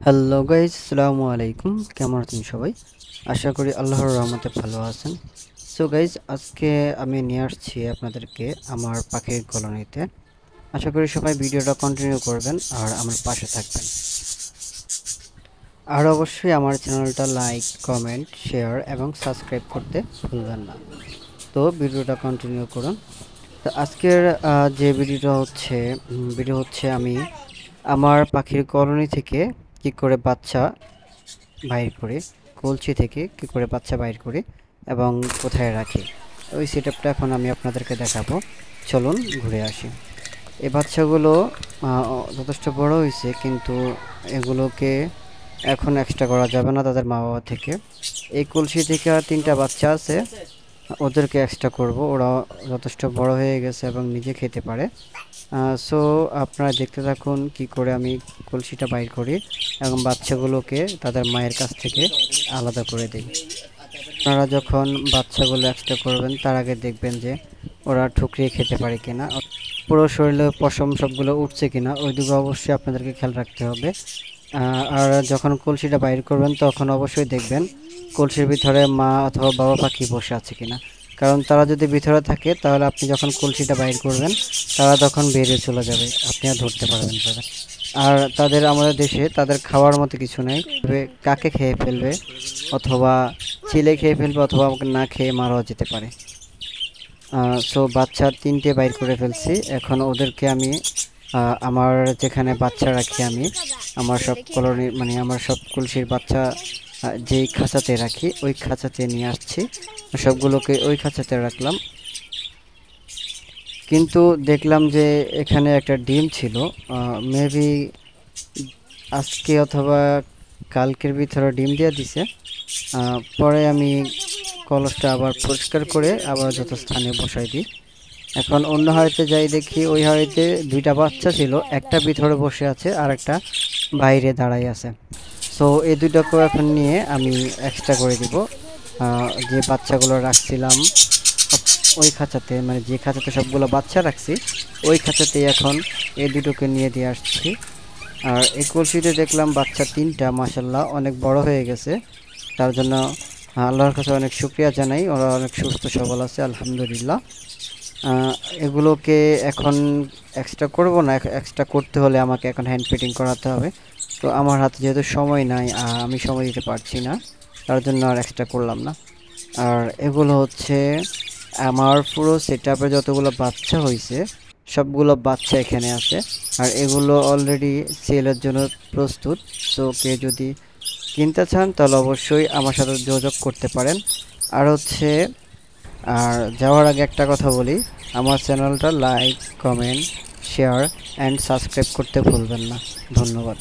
Hello guys, আসসালামু আলাইকুম। কেমন আছেন সবাই? আশা করি আল্লাহর রহমতে ভালো আছেন। সো গাইস, আজকে আমি নিয়ে আসছি আপনাদেরকে আমার পাখির কলোনিতে। আশা করি সবাই ভিডিওটা কন্টিনিউ করবেন আর আমার পাশে থাকবেন। আর অবশ্যই আমার চ্যানেলটা লাইক, কমেন্ট, শেয়ার এবং সাবস্ক্রাইব করতে ভুলবেন না। তো ভিডিওটা কন্টিনিউ করুন। তো আজকের যে ভিডিও হচ্ছে আমি আমার পাখির কলোনি থেকে কি করে বাচ্চা বাইর করে, কলসি থেকে কি করে বাচ্চা বাইর করে এবং কোথায় রাখি, ওই সেটআপটা এখন আমি আপনাদেরকে দেখাবো। চলুন ঘুরে আসি। এই বাচ্চাগুলো যথেষ্ট বড় হয়েছে, কিন্তু এগুলোকে এখন এক্সট্রা করা যাবে না তাদের মা বাবা থেকে। এই কলসি থেকে আর 3টা বাচ্চা আছে, ওদেরকে এক্সট্রা করব। ওরা যথেষ্ট বড় হয়ে গেছে এবং নিজে খেতে পারে। সো আপনারা দেখতে থাকুন কি করে আমি কলসিটা বাইর করি এবং বাচ্চাগুলোকে তাদের মায়ের কাছ থেকে আলাদা করে দিই। আপনারা যখন বাচ্চাগুলো এক্সট্রা করবেন তার আগে দেখবেন যে ওরা ঠুকরিয়ে খেতে পারে কিনা, পুরো শরীরে পশম সবগুলো উঠছে কিনা, ওই দিকে অবশ্যই আপনাদেরকে খেয়াল রাখতে হবে। আর যখন কলসিটা বাইর করবেন তখন অবশ্যই দেখবেন কলসির ভিতরে মা অথবা বাবা পাখি বসে আছে কিনা। কারণ তারা যদি ভিতরে থাকে তাহলে আপনি যখন কলসিটা বাইর করবেন তারা তখন বেরিয়ে চলে যাবে, আপনি আর ধরতে পারবেন তাদের। আর তাদের আমাদের দেশে তাদের খাওয়ার মতো কিছু নেই, কাকে খেয়ে ফেলবে অথবা চিলে খেয়ে ফেলবে অথবা না খেয়ে মারাও যেতে পারে। সো বাচ্চা 3টে বাইর করে ফেলছি। এখন ওদেরকে আমি আমার যেখানে বাচ্চা রাখি, আমি আমার সব কলোনি মানে আমার সব কলসির বাচ্চা যেই খাঁচাতে রাখি ওই খাঁচাতে নিয়ে আসছি। সবগুলোকে ওই খাঁচাতে রাখলাম, কিন্তু দেখলাম যে এখানে একটা ডিম ছিল। মেবি আজকে অথবা কালকের ভিতরে ডিম দিয়ে দিছে। পরে আমি কলসটা আবার পরিষ্কার করে আবার যথাস্থানে বসাই দিই। এখন অন্য হাড়িতে যাই, দেখি ওই হাড়িতে 2টা বাচ্চা ছিল, একটা ভিতরে বসে আছে আর একটা বাইরে দাঁড়াই আছে। সো এই দুইটাকেও এখন নিয়ে আমি এক্সট্রা করে দিব। যে বাচ্চাগুলো রাখছিলাম ওই খাঁচাতে, মানে যে খাঁচাতে সবগুলো বাচ্চা রাখছি ওই খাঁচাতেই এখন এই দুটোকে নিয়ে দিয়ে আসছি। আর এই কলসিতে দেখলাম বাচ্চা 3টা, মাসাল্লাহ অনেক বড় হয়ে গেছে। তার জন্য আল্লাহর কাছে অনেক শুকরিয়া জানাই, ওরা অনেক সুস্থ সবল আছে আলহামদুলিল্লাহ। এগুলোকে এখন এক্সট্রা করব না, এক্সট্রা করতে হলে আমাকে এখন হ্যান্ড ফিটিং করাতে হবে। তো আমার হাতে যেহেতু সময় নাই, আমি সময় দিতে পারছি না, তার জন্য আর এক্সট্রা করলাম না। আর এগুলো হচ্ছে আমার পুরো সেটআপে যতগুলো বাচ্চা হয়েছে সবগুলো বাচ্চা এখানে আছে। আর এগুলো অলরেডি সেলের জন্য প্রস্তুত। সো কে যদি কিনতে চান তাহলে অবশ্যই আমার সাথে যোগাযোগ করতে পারেন। আর হচ্ছে যাওয়ার আগে একটা কথা বলি, আমার চ্যানেলটা like, comment, share and subscribe করতে ভুলবেন না। ধন্যবাদ।